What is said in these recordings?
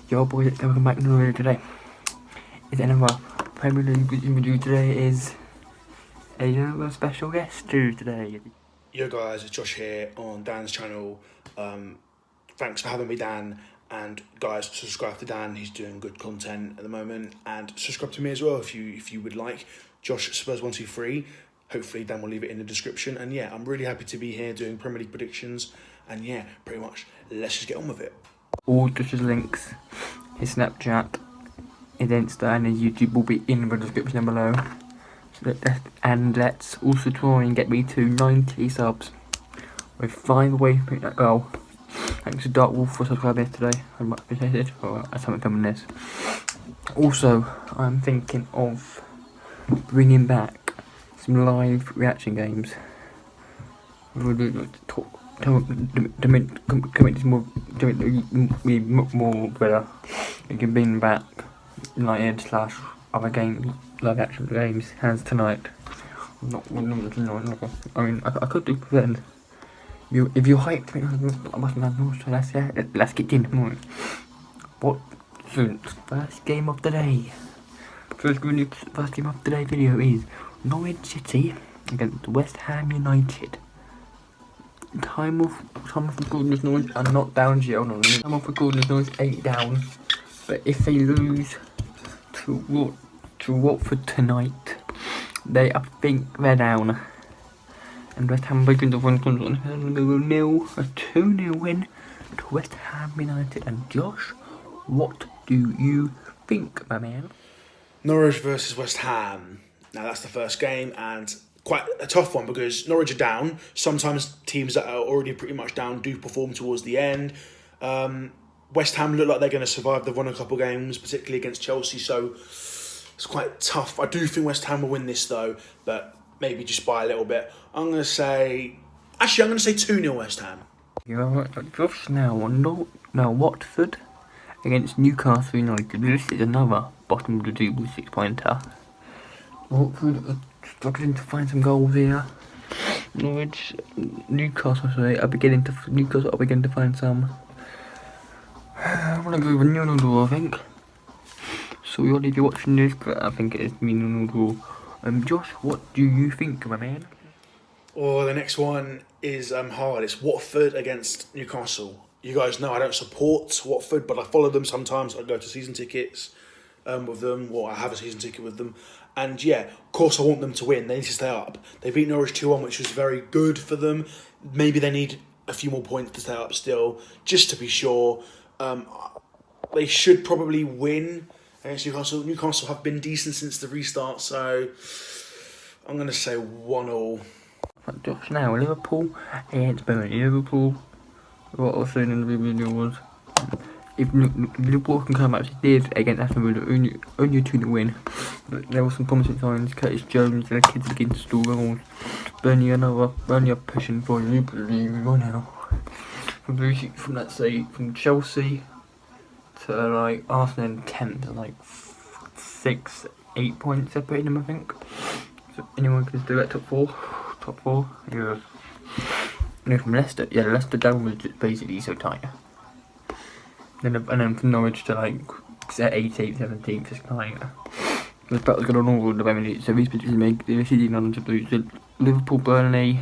Yo boys, welcome back to the video today. It's another Premier League video. Today is another special guest today. Yo guys, it's Josh here on Dan's channel. Thanks for having me, Dan. And guys, subscribe to Dan. He's doing good content at the moment. And subscribe to me as well if you would like. Josh spurs123. Hopefully Dan will leave it in the description. And yeah, I'm really happy to be here doing Premier League predictions. And yeah, pretty much, let's just get on with it. All Josh's links, his Snapchat, his Insta and his YouTube will be in the description down below. And let's also try and get me to 90 subs. We're 5 away from that goal. Thanks to Dark Wolf for subscribing today. I much appreciated. Well, that's something coming this. Also, I'm thinking of bringing back some live reaction games. We'll do talk. To make this more better, you can bring back United / other games, live action games, as tonight. I mean, I could do then. If you hyped me, I must have so let's get in. What? First game of the day. First game of the day video is Norwich City against West Ham United. Time of recording this noise and not down yet. Time of recording this noise 8 down. But if they lose to Watford tonight, I think they're down. And West Ham breaking the run comes on. A 2-0 win to West Ham United. And Josh, what do you think, my man? Norwich versus West Ham. Now that's the first game and quite a tough one because Norwich are down. Sometimes teams that are already pretty much down do perform towards the end. West Ham look like they're going to survive. They've won a couple of games, particularly against Chelsea, so it's quite tough. I do think West Ham will win this though, but maybe just by a little bit. I'm going to say 2-0 West Ham. Josh now Watford against Newcastle United. This is another bottom of the table 6-pointer. Watford struggling to find some goals here. Newcastle are beginning to find some. I'm gonna go with a 0-0 draw, I think. So you'll need to be watching this, but I think it is 0-0 draw. Josh, what do you think, my man? Oh, the next one is hard. It's Watford against Newcastle. You guys know I don't support Watford, but I follow them sometimes. I go to season tickets with them, or I have a season ticket with them. And yeah, of course I want them to win. They need to stay up. They beat Norwich 2-1, which was very good for them. Maybe they need a few more points to stay up still, just to be sure. They should probably win against Newcastle. Newcastle have been decent since the restart, so I'm going to say 1-1. Josh now, Liverpool against Burnley. Liverpool, what I was saying in the video was, if Liverpool can come out as they did against Aston Villa, only a 2-0 win. But there were some promising signs. Curtis Jones and the kids begin to score goals. Burnley are pushing for Europa League right now. From Chelsea to like Arsenal in 10th, like 6-8 points separating them, I think. So anyone can do that top four. Yeah. And from Leicester, Leicester down was just basically so tight. And then from Norwich to like 18th, 17th, it's like there's battles going on all over the Premier League. So these pitches make the city none to lose. So Liverpool, Burnley,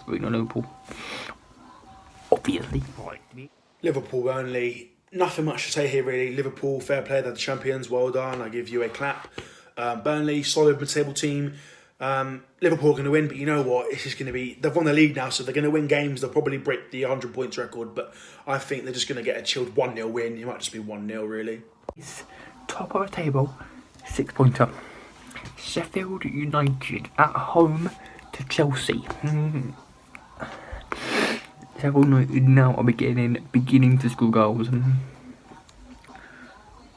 not Liverpool. Obviously. Liverpool, Burnley. Nothing much to say here really. Liverpool, fair play, they're the champions. Well done. I give you a clap. Burnley, solid mid-table team. Liverpool are going to win, but you know what? It's just going to be. They've won the league now, so they're going to win games. They'll probably break the 100 points record, but I think they're just going to get a chilled 1-0 win. It might just be 1-0 really. It's top of the table, 6-pointer. Sheffield United at home to Chelsea. Sheffield United now are beginning to score goals.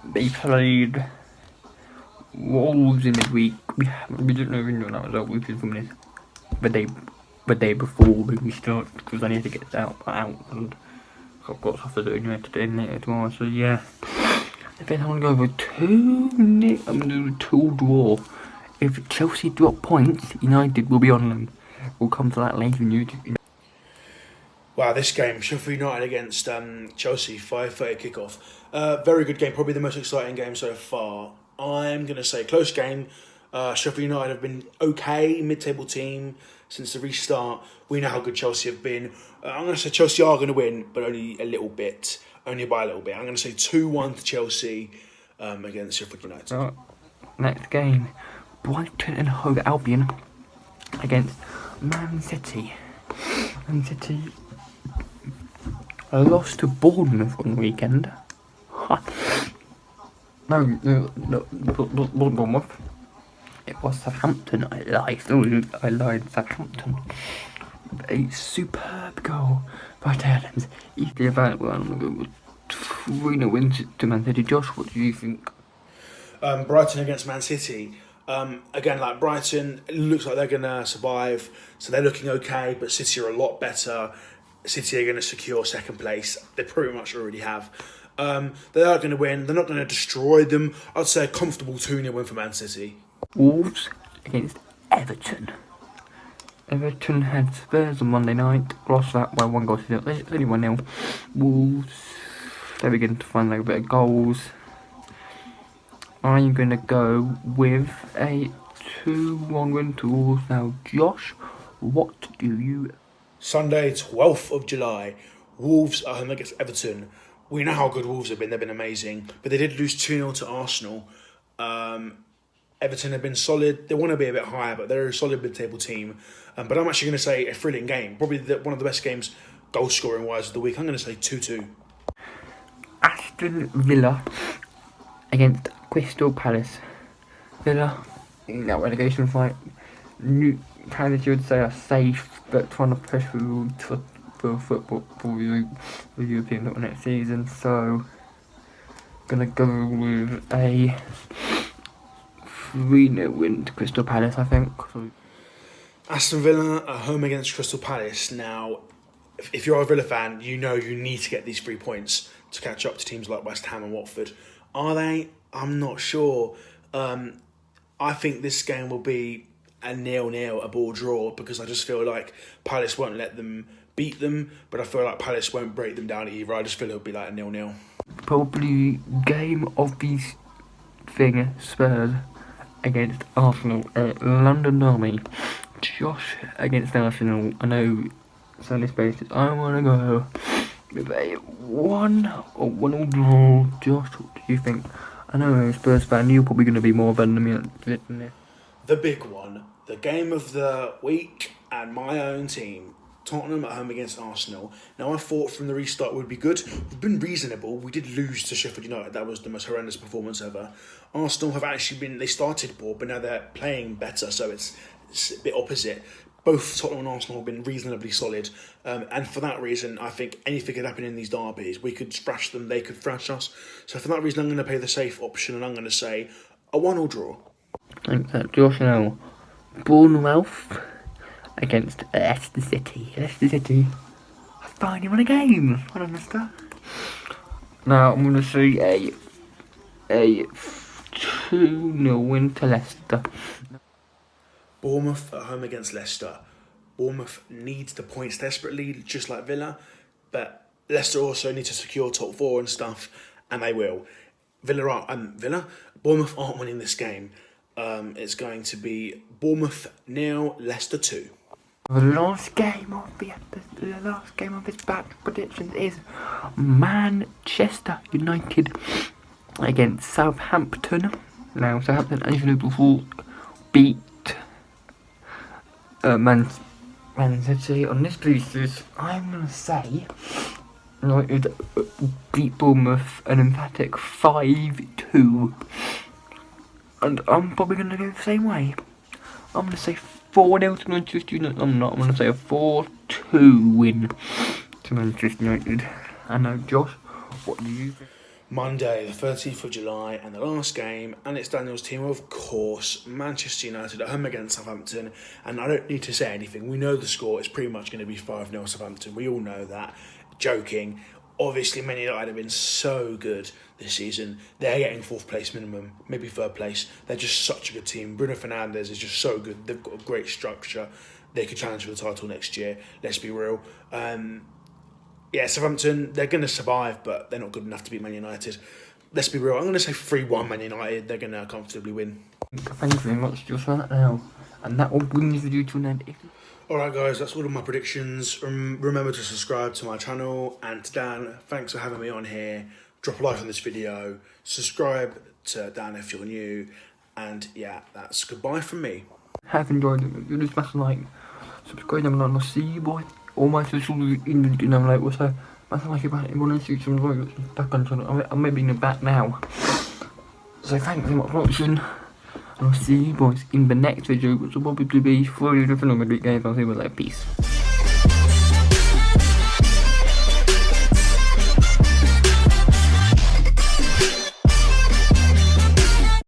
They played Wolves in midweek. We don't know when that result. We should film this the day before we start because I need to get out and I've got stuff to do anyway today and later tomorrow. So yeah, I think I'm gonna go with 2-0. I'm gonna do a 2 draw if Chelsea drop points, United will be on them. We'll come to that later in YouTube. Wow, this game, Sheffield United against Chelsea, 5:30 kickoff. Very good game, probably the most exciting game so far. I'm going to say close game. Sheffield United have been okay, mid-table team since the restart. We know how good Chelsea have been. I'm going to say Chelsea are going to win, but only a little bit, only by a little bit. I'm going to say 2-1 to Chelsea against Sheffield United. Next game, Brighton and Hove Albion against Man City. Man City lost to Bournemouth on the weekend. No, Bournemouth. It was Southampton. I lied. Southampton. A superb goal by Adams. Easily available. I'm going to go with 3-0 win to Man City. Josh, what do you think? Brighton against Man City. Again, like Brighton, it looks like they're going to survive, so they're looking okay, but City are a lot better. City are going to secure second place. They pretty much already have. They are going to win. They're not going to destroy them. I'd say a comfortable 2-0 win for Man City. Wolves against Everton. Everton had Spurs on Monday night, lost that by 1 goal to 0. It's only 1-0. Wolves, they begin to find like a bit of goals. I'm going to go with a 2-1 win to Wolves. Now, Josh, what do you... Sunday, 12th of July, Wolves are home against Everton. We know how good Wolves have been. They've been amazing. But they did lose 2-0 to Arsenal. Everton have been solid. They want to be a bit higher, but they're a solid mid-table team. But I'm actually going to say a thrilling game. Probably one of the best games goal-scoring-wise of the week. I'm going to say 2-2. Aston Villa against Crystal Palace. Villa in that relegation fight. Palace, you would say, are safe, but trying to push through for football for the European football next season. So, gonna go with a 3-0 win to Crystal Palace, I think. Aston Villa are home against Crystal Palace. Now, if you're a Villa fan, you know you need to get these 3 points to catch up to teams like West Ham and Watford. Are they? I'm not sure. I think this game will be a 0-0, a ball draw, because I just feel like Palace won't let them beat them, but I feel like Palace won't break them down either. I just feel it'll be like a 0-0. Probably game of the thing, Spurs against Arsenal at London Derby. Josh against Arsenal. I know it's on this basis. I want to go with a 1-1 draw. Josh, what do you think? I know I'm a Spurs fan, you're probably going to be more than me. The big one, the game of the week, and my own team, Tottenham at home against Arsenal. Now, I thought from the restart would be good. We've been reasonable. We did lose to Sheffield United. That was the most horrendous performance ever. Arsenal have actually been, they started poor, but now they're playing better, so it's a bit opposite. Both Tottenham and Arsenal have been reasonably solid, and for that reason, I think anything could happen in these derbies. We could thrash them, they could thrash us. So for that reason, I'm going to play the safe option, and I'm going to say a 1-1 draw. Thanks, Josh. Now, Bournemouth against Leicester City. Leicester City have finally won a game. Well done, Leicester. Now, I'm going to say a 2-0 win to Leicester. Bournemouth at home against Leicester. Bournemouth needs the points desperately, just like Villa, but Leicester also need to secure top 4 and stuff, and they will. Bournemouth aren't winning this game. It's going to be Bournemouth 0, Leicester 2. The last game of this batch predictions is Manchester United against Southampton. Now, Southampton, as you know before, beat Man City. On this basis, I'm going to say United beat Bournemouth an emphatic 5-2. And I'm probably going to go the same way. I'm going to say 4-0 to Manchester United. I'm going to say a 4-2 win to Manchester United. I know, Josh, what do you think? Monday, the 13th of July, and the last game, and it's Daniel's team, of course, Manchester United at home against Southampton. And I don't need to say anything. We know the score is pretty much going to be 5-0 Southampton. We all know that. Joking. Obviously, Man United have been so good this season. They're getting 4th place minimum, maybe 3rd place. They're just such a good team. Bruno Fernandes is just so good. They've got a great structure. They could challenge for the title next year. Let's be real. Southampton, they're going to survive, but they're not good enough to beat Man United. Let's be real. I'm going to say 3-1 Man United. They're going to comfortably win. Thank you very much just for that now. And that will bring this video to an end. Alright guys, that's all of my predictions. Remember to subscribe to my channel. And to Dan, thanks for having me on here. Drop a like on this video. Subscribe to Dan if you're new. And yeah, that's goodbye from me. Have enjoyed it. You just smash a like. Subscribe and I'll see you boy. All my socials in the description like also. Smash a like about it. Everyone shoot some videos back on channel. I'm maybe in the back now. So thanks very much for watching. And I'll see you boys in the next video, which will probably be 3 different games. I'll see you later. Peace.